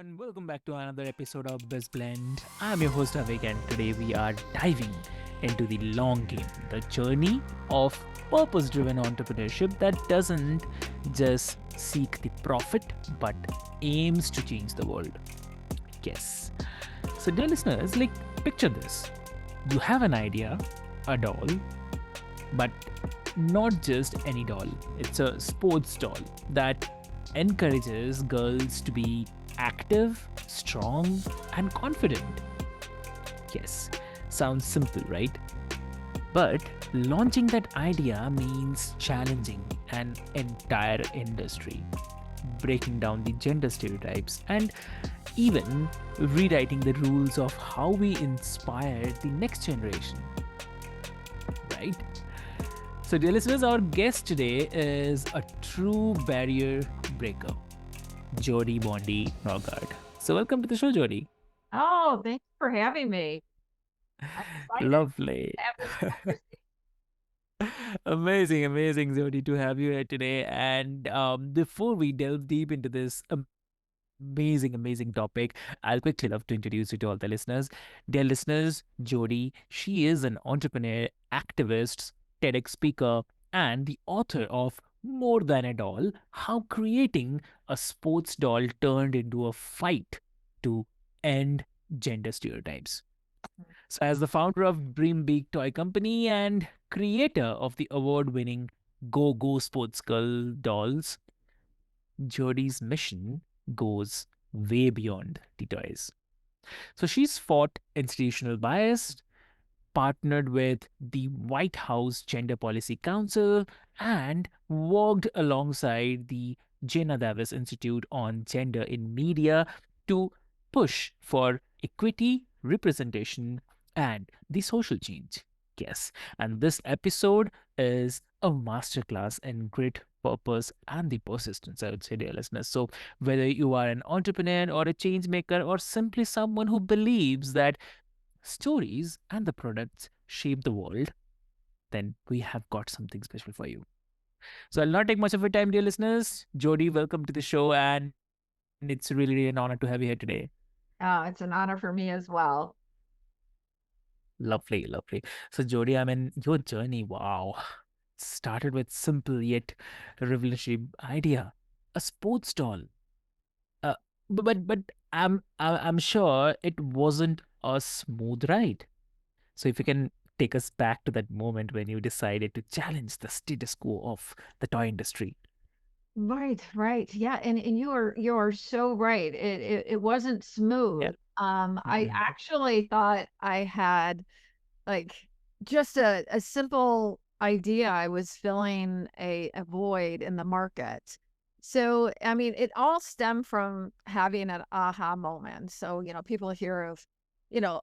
everyone. Welcome back to another episode of BizBlend. I'm your host Avik, and today we are diving into the long game, the journey of purpose-driven entrepreneurship that doesn't just seek the profit but aims to change the world. Yes. So, dear listeners, picture this: you have an idea, a doll, but not just any doll. It's a sports doll that encourages girls to be active, strong, and confident. Yes, sounds simple, right? But launching that idea means challenging an entire industry, breaking down the gender stereotypes, and even rewriting the rules of how we inspire the next generation, right? So, dear listeners, our guest today is a true barrier breaker, Jodi Bondi Norgaard. So, welcome to the show, Jodi. Oh, thanks for having me. I'm excited Lovely. to have this conversation. Amazing, amazing, Jodi, to have you here today. And before we delve deep into this amazing, amazing topic, I'll quickly love to introduce you to all the listeners. Dear listeners, Jodi, she is an entrepreneur, activist, TEDx speaker, and the author of More Than a Doll: How Creating a Sports Doll Turned into a Fight to End Gender Stereotypes. So, as the founder of Dream Big Toy Company and creator of the award winning Go Go Sports Girl dolls, Jodi's mission goes way beyond the toys. So she's fought institutional bias, partnered with the White House Gender Policy Council, and worked alongside the Geena Davis Institute on Gender in Media to push for equity, representation, and the social change. Yes, and this episode is a masterclass in grit, purpose, and the persistence, I would say, dear listeners. So, whether you are an entrepreneur or a change maker or simply someone who believes that stories and the products shape the world, then we have got something special for you. So I'll not take much of your time, dear listeners. Jodi, welcome to the show, and it's really, really an honor to have you here today. It's an honor for me as well. Lovely, lovely. So Jodi, I mean, your journey, wow, started with simple yet revolutionary idea, a sports doll. Uh, but I'm sure it wasn't a smooth ride. So if you can take us back to that moment when you decided to challenge the status quo of the toy industry. Right, right. Yeah, and you are so right. It wasn't Yeah. smooth. I Mhm. actually thought I had like just a simple idea. I was filling a void in the market. So, I mean, it all stemmed from having an aha moment. So, people hear of,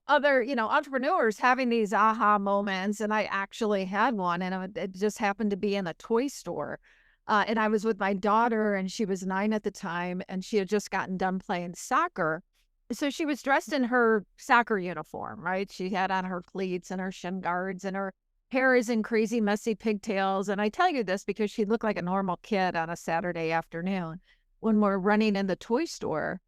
other, entrepreneurs having these aha moments. And I actually had one, and it just happened to be in a toy store. And I was with my daughter, and she was 9 at the time, and she had just gotten done playing soccer. So she was dressed in her soccer uniform, right? She had on her cleats and her shin guards, and her hair is in crazy messy pigtails. And I tell you this because she looked like a normal kid on a Saturday afternoon when we're running in the toy store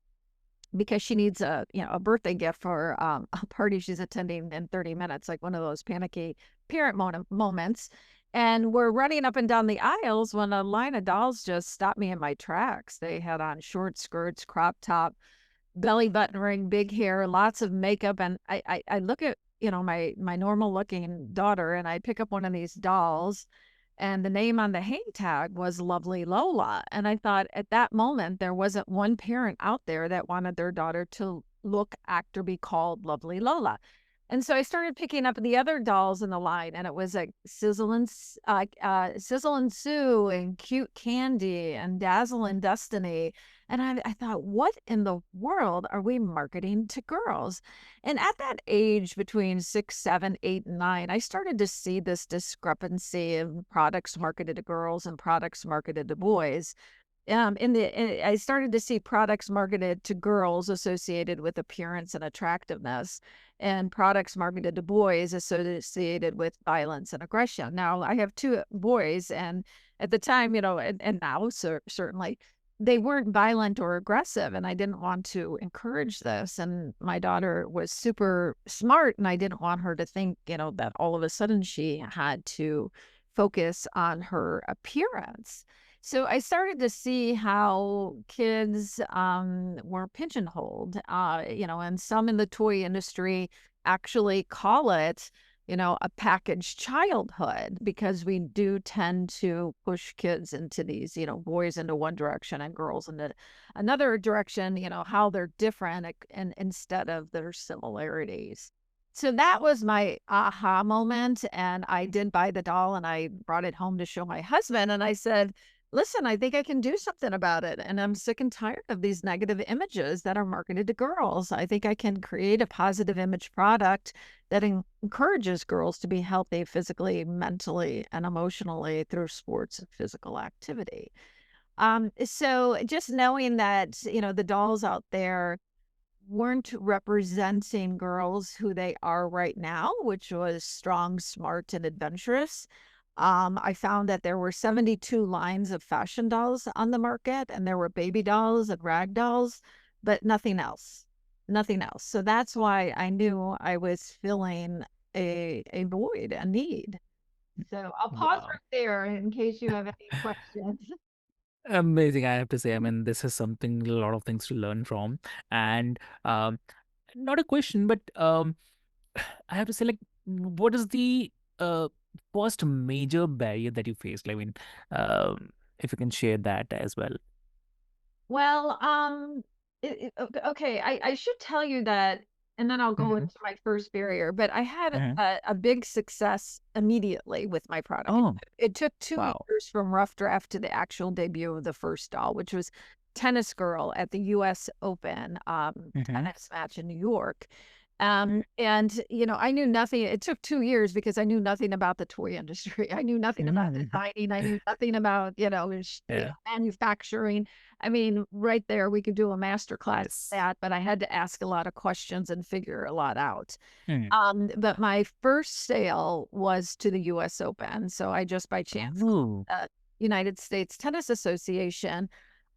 because she needs a birthday gift for a party she's attending in 30 minutes, like one of those panicky parent moments. And we're running up and down the aisles when a line of dolls just stopped me in my tracks. They had on short skirts, crop top, belly button ring, big hair, lots of makeup. And I look at, my normal looking daughter, and I pick up one of these dolls, and the name on the hang tag was Lovely Lola. And I thought at that moment, there wasn't one parent out there that wanted their daughter to look, act, or be called Lovely Lola. And so I started picking up the other dolls in the line, and it was like Sizzle and Sue, and Cute Candy, and Dazzle and Destiny. And I thought, what in the world are we marketing to girls? And at that age, between 6, 7, 8, and 9, I started to see this discrepancy of products marketed to girls and products marketed to boys. I started to see products marketed to girls associated with appearance and attractiveness, and products marketed to boys associated with violence and aggression. Now I have two boys, and at the time, and now certainly they weren't violent or aggressive, and I didn't want to encourage this. And my daughter was super smart, and I didn't want her to think, that all of a sudden she had to focus on her appearance. So I started to see how kids were pigeonholed, and some in the toy industry actually call it, a packaged childhood, because we do tend to push kids into these, boys into one direction and girls into another direction, how they're different and instead of their similarities. So that was my aha moment. And I did buy the doll and I brought it home to show my husband. And I said, listen, I think I can do something about it. And I'm sick and tired of these negative images that are marketed to girls. I think I can create a positive image product that encourages girls to be healthy physically, mentally, and emotionally through sports and physical activity. So just knowing that, the dolls out there weren't representing girls who they are right now, which was strong, smart, and adventurous. I found that there were 72 lines of fashion dolls on the market, and there were baby dolls and rag dolls, but nothing else. Nothing else. So that's why I knew I was filling a void, a need. So I'll pause Wow. right there in case you have any questions. Amazing, I have to say. I mean, this is something, a lot of things to learn from. And um, not a question, but I have to say, like, what is the uh, first major barrier that you faced? Like, I mean, if you can share that as well. Well, okay, I should tell you that, and then I'll go Hmm. into my first barrier, but I had Hmm. a big success immediately with my product. Oh, It took 2 wow. years from rough draft to the actual debut of the first doll, which was Tennis Girl at the US Open Hmm. tennis match in New York. And I knew nothing. It took 2 years because I knew nothing about the toy industry. I knew nothing about Hmm. designing. I knew nothing about, Yeah. manufacturing. I mean, right there, we could do a master class on Yes. that, but I had to ask a lot of questions and figure a lot out. Mm. But my first sale was to the US Open. So I just by chance called Oh. the United States Tennis Association.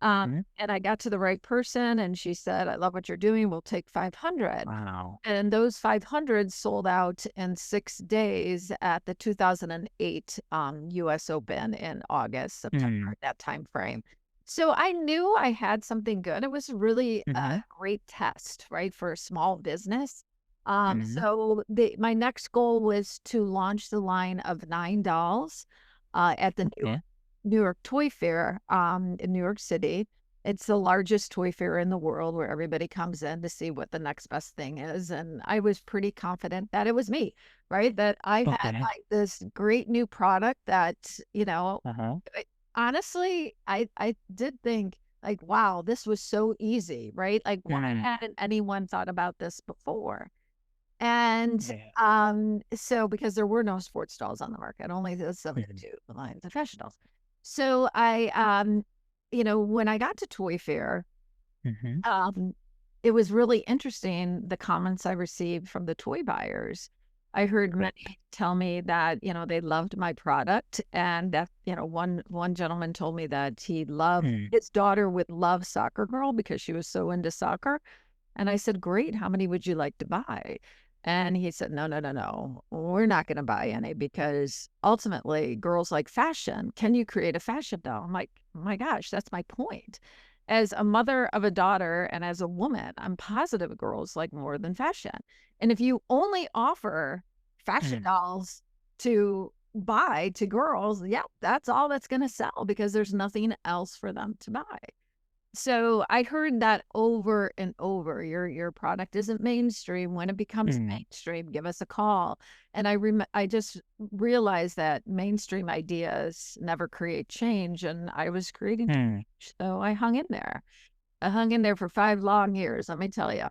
Mhm. And I got to the right person and she said, I love what you're doing. We'll take 500. Wow. And those 500 sold out in 6 days at the 2008 US Open in August, Mm. September, that time frame. So I knew I had something good. It was really a Mhm. great test, right, for a small business. Mhm. So my next goal was to launch the line of 9 dolls at the Okay. New York Toy Fair in New York City. It's the largest toy fair in the world where everybody comes in to see what the next best thing is. And I was pretty confident that it was me, right? That I had Okay. like this great new product that, Uh-huh. I- honestly, I did think like, wow, this was so easy, right? Like, why Mm. hadn't anyone thought about this before? And Yeah. so because there were no sports dolls on the market, only the Mhm. 72 lines of fashion dolls. So when I got to Toy Fair, Mhm. um, it was really interesting the comments I received from the toy buyers. I heard Correct. many tell me that, they loved my product and that, one gentleman told me that he loved Mm. his daughter would love Soccer Girl because she was so into soccer. And I said, "Great, how many would you like to buy?" And he said, "No, no, no, no. We're not gonna buy any because ultimately girls like fashion. Can you create a fashion doll?" I'm like, "Oh my gosh, that's my point." As a mother of a daughter and as a woman, I'm positive girls like more than fashion. And if you only offer fashion Mm. dolls to buy to girls, yeah, that's all that's gonna sell because there's nothing else for them to buy. So I heard that over and over. Your product isn't mainstream. When it becomes Mm. mainstream, give us a call. And I just realized that mainstream ideas never create change, and I was creating Mm. change. So I hung in there. I hung in there for 5 long years. Let me tell you,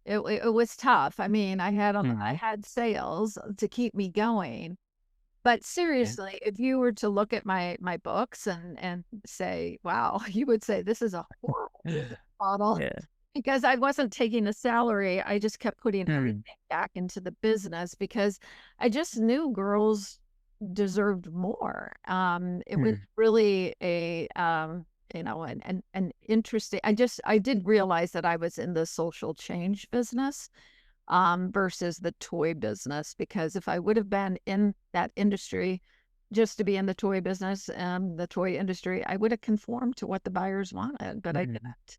it was tough. I mean, I Mhm. had sales to keep me going, but Yeah. seriously, if you were to look at my books and say, "Wow," you would say, "This is a horrible business model," Yeah. because I wasn't taking a salary. I just kept putting Mm. everything back into the business because I just knew girls deserved more. It was Mm. really and interesting. I did realize that I was in the social change business versus the toy business, because if I would have been in that industry just to be in the toy business and the toy industry, I would have conformed to what the buyers wanted, but I Mhm. didn't.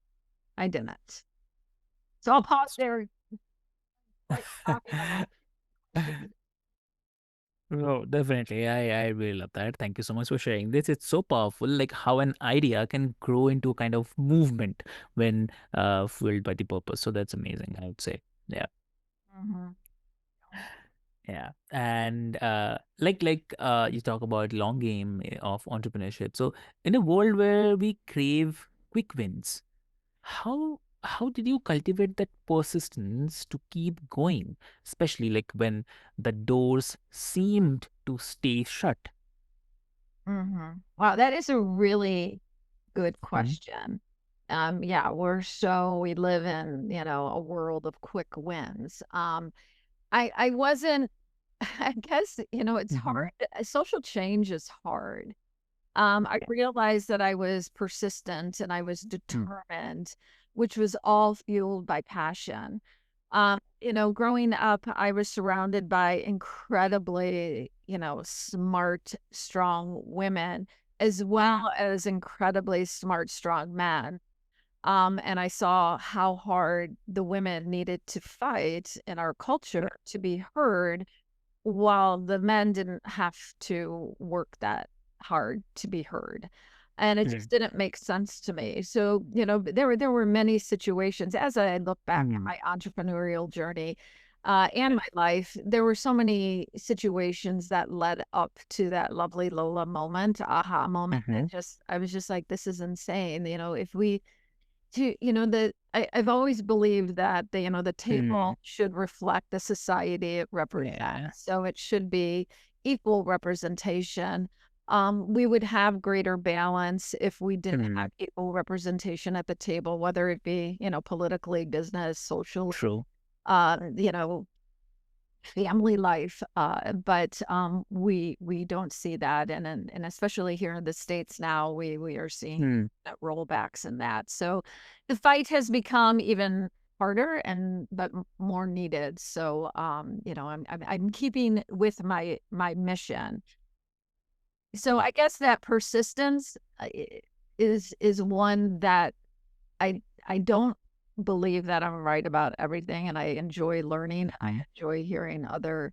I didn't. So I'll pause there. Like talking a lot. Oh, definitely. I really love that. Thank you so much for sharing this. It's so powerful, like how an idea can grow into a kind of movement when fueled by the purpose. So that's amazing, I would say. Yeah. Mhm. Yeah. And you talk about long game of entrepreneurship. So in a world where we crave quick wins, how did you cultivate that persistence to keep going, especially like when the doors seemed to stay shut? Mhm. Wow, that is a really good Mhm. question. Yeah, we live in, a world of quick wins. I wasn't, I guess, it's Mhm. hard. Social change is hard. I realized that I was persistent and I was Mm. determined, which was all fueled by passion. Growing up, I was surrounded by incredibly, smart, strong women, as well as incredibly smart, strong men. And I saw how hard the women needed to fight in our culture to be heard, while the men didn't have to work that hard to be heard. And it Mm. just didn't make sense to me. So, there were many situations as I look back at Mm. my entrepreneurial journey, and my life. There were so many situations that led up to that lovely Lola moment, aha moment. Mhm. I was just like, this is insane. If we to I've always believed that the Mm. table should reflect the society it represents. Yeah. So it should be equal representation. We would have greater balance if we did Mm. have equal representation at the table, whether it be, politically, business, social, True. uh, you know, family life, but we don't see that, and especially here in the States now, we are seeing Mm. rollbacks in that. So the fight has become even harder but more needed. So I'm keeping with my mission. So I guess that persistence is one that I don't believe that I'm right about everything, and I enjoy learning. I Mhm. enjoy hearing other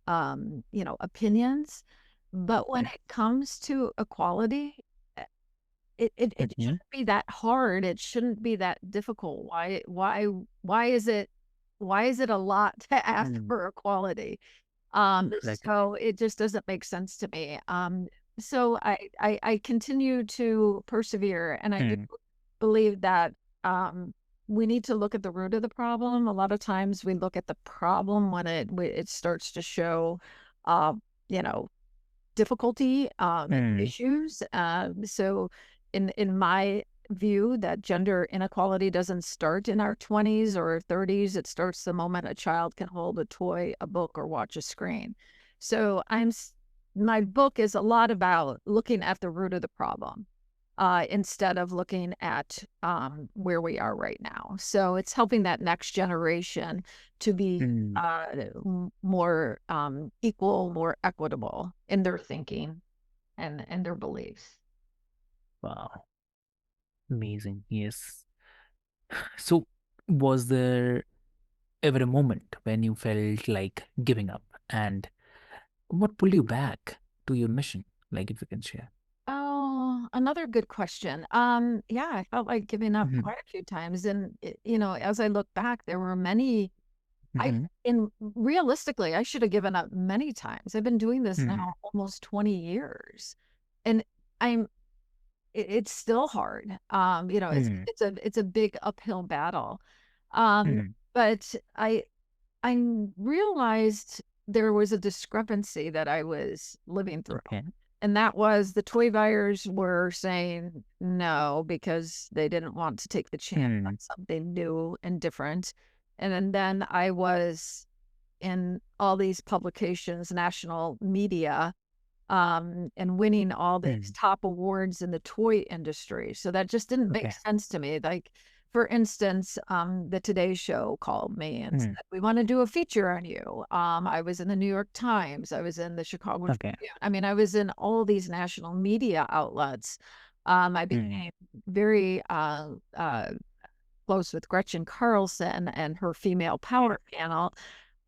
opinions. But when Yeah. it comes to equality, uh, it Mhm. shouldn't be that hard. It shouldn't be that difficult. Why is it a lot to ask Mm. for equality? Exactly. So it just doesn't make sense to me. So I continue to persevere, and I do Mm. believe that we need to look at the root of the problem. A lot of times we look at the problem when it starts to show, uh, you know, difficulty, Mm. issues. So in my view, that gender inequality doesn't start in our 20s or 30s. It starts the moment a child can hold a toy, a book, or watch a screen. So my book is a lot about looking at the root of the problem, instead of looking at where we are right now. So it's helping that next generation to be Mm. more equal, more equitable in their thinking and their beliefs. Wow. Amazing. Yes. So, was there ever a moment when you felt like giving up? And what pulled you back to your mission? Like, if you can share. Oh, another good question. Yeah, I felt like giving up Mhm. quite a few times, and as I look back, there were many. I Mhm. in realistically, I should have given up many times. I've been doing this Mhm. now almost 20 years, and I'm it's still hard. Mhm. It's a big uphill battle. Um, Mhm. but I realized there was a discrepancy that I was living through. Okay. And that was the toy buyers were saying no because they didn't want to take the chance on Mhm. something new and different. And then I was in all these publications, national media, and winning all these Mm. top awards in the toy industry. So that just didn't make Okay. sense to me. Like, for instance, the Today Show called me and Mm. said, "We want to do a feature on you." I was in the New York Times. I was in the Chicago Okay. Tribune. I mean, I was in all these national media outlets. I Mm. became very close with Gretchen Carlson and her female power panel.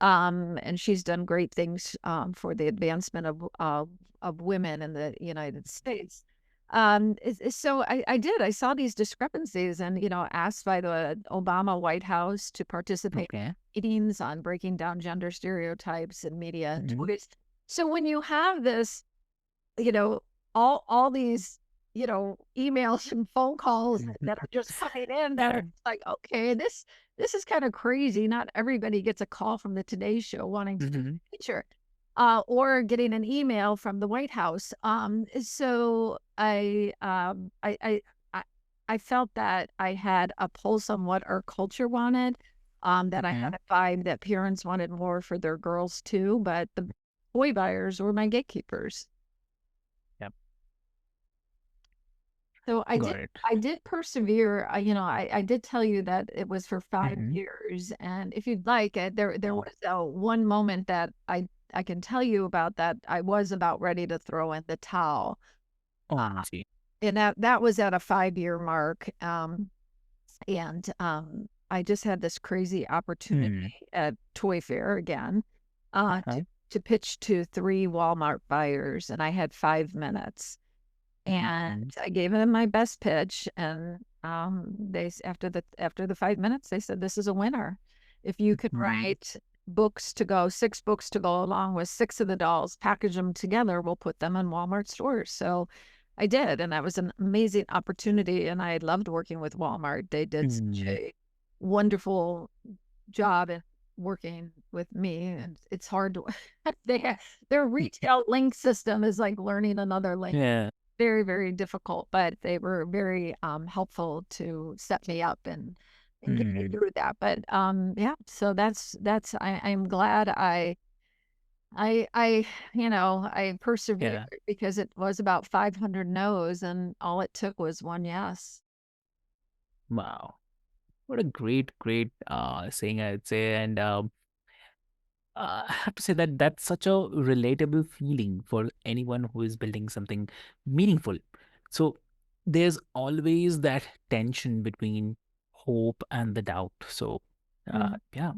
And she's done great things for the advancement of women in the United States. So I did. I saw these discrepancies, and asked by the Obama White House to participate Okay. in meetings on breaking down gender stereotypes in media and Mm. toys. So when you have this, you know, all these, emails and phone calls that are just coming in that are like, okay, this is kind of crazy. Not everybody gets a call from the Today Show wanting to do Mm-hmm. a feature, or getting an email from the White House. So I I felt that I had a pulse on what our culture wanted. That I Okay. had a vibe that parents wanted more for their girls too, but the boy buyers were my gatekeepers. Yep. So I Got did it. I did persevere. I did tell you that it was for 5 Mm-hmm. years, and if you'd like, there Wow. was, one moment that I can tell you about that I was about ready to throw in the towel, uh, OMG. and that was at a 5-year mark, and, I just had this crazy opportunity Mm. at Toy Fair again, uh, to Uh-huh. to pitch to 3 Walmart buyers, and I had 5 minutes. And Mm. I gave them my best pitch, and, after the 5 minutes, they said, "This is a winner. If you could Mm. write books to go 6 books to go along with 6 of the dolls, package them together, we'll put them in Walmart stores." So I did, and that was an amazing opportunity, and I loved working with Walmart. They did such Mm. a wonderful job in working with me, and it's hard to they have their retail link system is like learning another language. Yeah. Very, very difficult, but they were very, helpful to set me up and get me Mm. through that. But, yeah, so that's I'm glad I I persevered Yeah. because it was about 500 no's, and all it took was 1 yes. Wow. What a great saying, I'd say. And I have to say that that's such a relatable feeling for anyone who is building something meaningful. So there's always that tension between hope and the doubt. So, Mhm. yeah,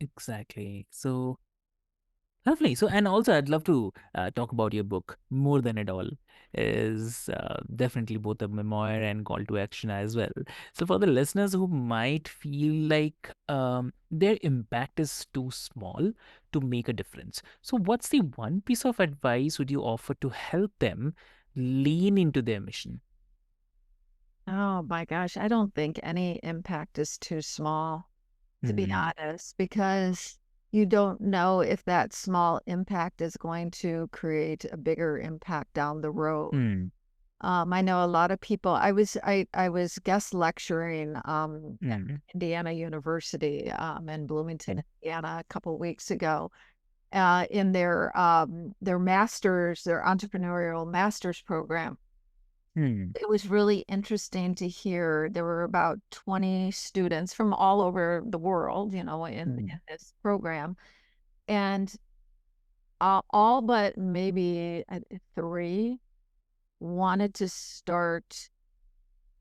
exactly. So, lovely. So, and also, I'd love to talk about your book more than it all. Is definitely both a memoir and call to action as well. So, for the listeners who might feel like their impact is too small to make a difference, so what's the one piece of advice would you offer to help them lean into their mission? Oh my gosh, I don't think any impact is too small, to be Mm, honest, because you don't know if that small impact is going to create a bigger impact down the road. mm, I know a lot of people. I was guest lecturing at mm, Indiana University in okay, Bloomington, Indiana, a couple weeks ago, in their masters, their entrepreneurial masters program. mm, It was really interesting to hear. There were about 20 students from all over the world, in mm, this program, and all but maybe three wanted to start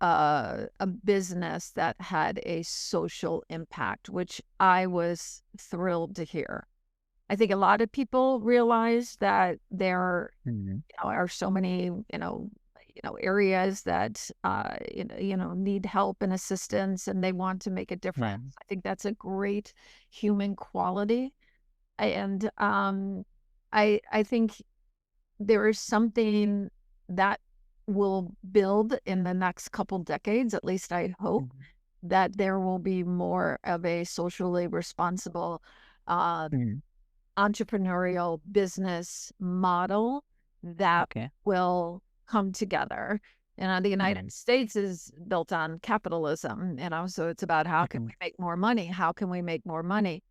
a business that had a social impact, which I was thrilled to hear. I think a lot of people realize that there mm, are so many, areas that need help and assistance, and they want to make a difference. yeah, I think that's a great human quality, and I think there is something that will build in the next couple decades, at least I hope, mm, that there will be more of a socially responsible, uh, mm, entrepreneurial business model that okay, will come together. The United right, States is built on capitalism, so it's about how can mhm, we make more money? How can we make more money?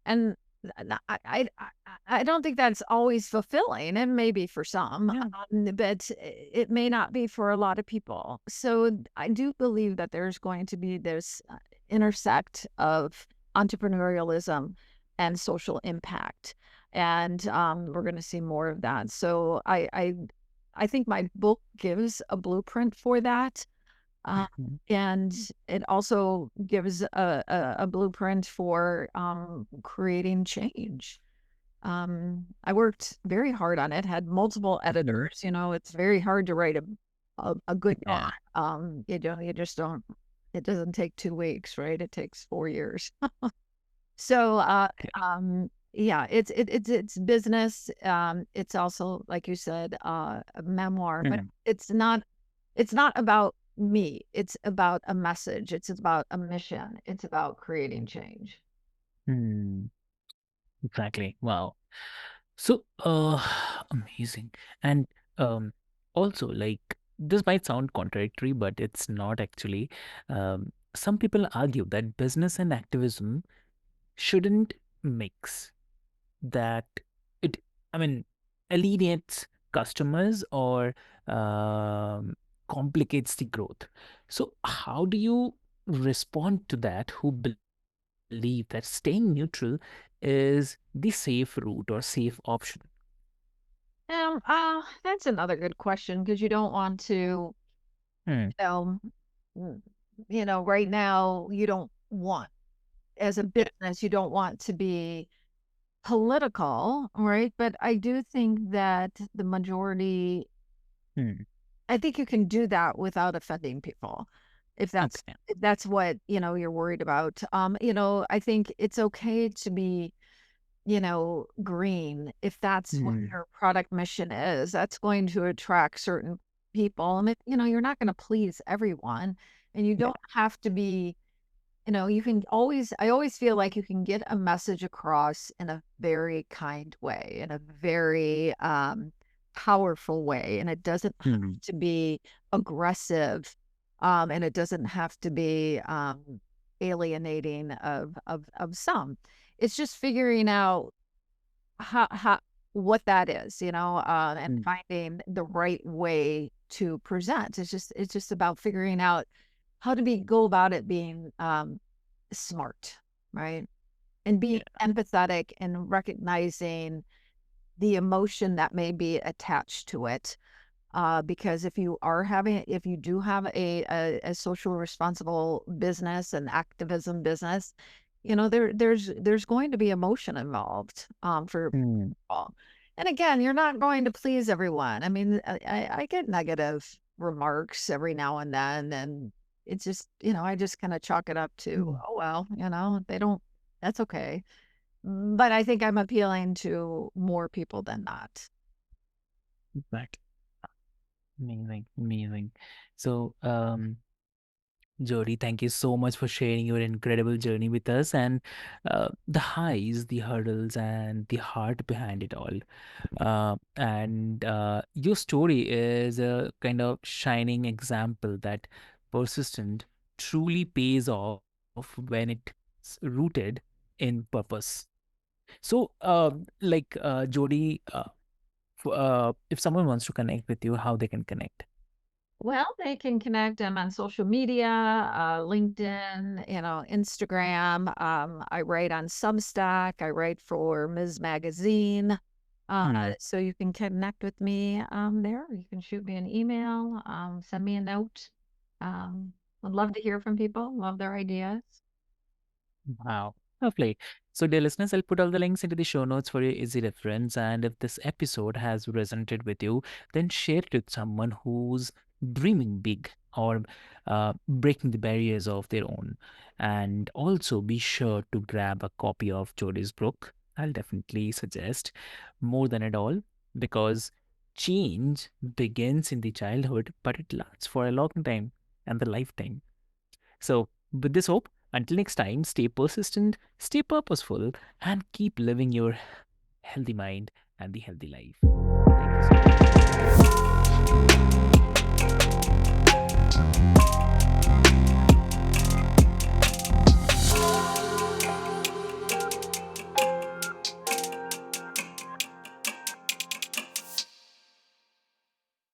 And I don't think that's always fulfilling, and maybe for some, Yeah. but it may not be for a lot of people. So I do believe that there's going to be this intersect of entrepreneurialism and social impact, and we're going to see more of that. So I think my book gives a blueprint for that. Uh, Mhm. and it also gives a blueprint for creating change. I worked very hard on it, had multiple editors. You know, it's very hard to write a good book. Yeah. You just don't. It doesn't take 2 weeks, right? It takes 4 years. So, yeah, it's business. It's also, like you said, a memoir, but Mhm. it's not about me. It's about a message. It's about a mission. It's about creating change. Hmm. Exactly. Wow. So, amazing. And um, also, like, this might sound contradictory, but it's not actually. Some people argue that business and activism shouldn't mix, that it, I mean, alienates customers or um, complicates the growth. So, how do you respond to that who believe that staying neutral is the safe route or safe option? That's another good question because you don't want to, Hmm. um, mm, right now you don't want, as a business, you don't want to be political, right? But I do think that the majority, Hmm. I think you can do that without offending people. If that's Okay. if that's what, you're worried about. I think it's okay to be, green if that's what Hmm. your product mission is. That's going to attract certain people. And you're not going to please everyone. And you Yeah. don't have to be, you can always, I always feel like you can get a message across in a very kind way, in a very powerful way. And it doesn't Hmm. have to be aggressive. And it doesn't have to be alienating of some. It's just figuring out how what that is, and Hmm. finding the right way to present. It's just about figuring out how to go about it being smart, right? And being Yeah. empathetic and recognizing the emotion that may be attached to it. Because if you do have a social responsible business and activism business, there's going to be emotion involved for Hmm. people. And again, you're not going to please everyone. I mean, I get negative remarks every now and then, and it's just, I just kind of chalk it up to, Hmm. oh well, they don't. That's okay. But I think I'm appealing to more people than not. Exactly. Amazing. Amazing. So, Jody, thank you so much for sharing your incredible journey with us and the highs, the hurdles, and the heart behind it all. And your story is a kind of shining example that persistent truly pays off when it's rooted in purpose. So, Jody, if someone wants to connect with you, how they can connect? Well, they can connect on social media, LinkedIn, Instagram. I write on Substack. I write for Ms. Magazine. Hmm. So you can connect with me there. You can shoot me an email, send me a note. Um, would love to hear from people. Love their ideas. Wow. Lovely. So, dear listeners, I'll put all the links into the show notes for your easy reference. And if this episode has resonated with you, then share it with someone who's dreaming big or breaking the barriers of their own. And also be sure to grab a copy of Jody's book. I'll definitely suggest more than at all because change begins in the childhood, but it lasts for a long time and the lifetime. So, with this hope, until next time, stay persistent, stay purposeful, and keep living your healthy mind and the healthy life.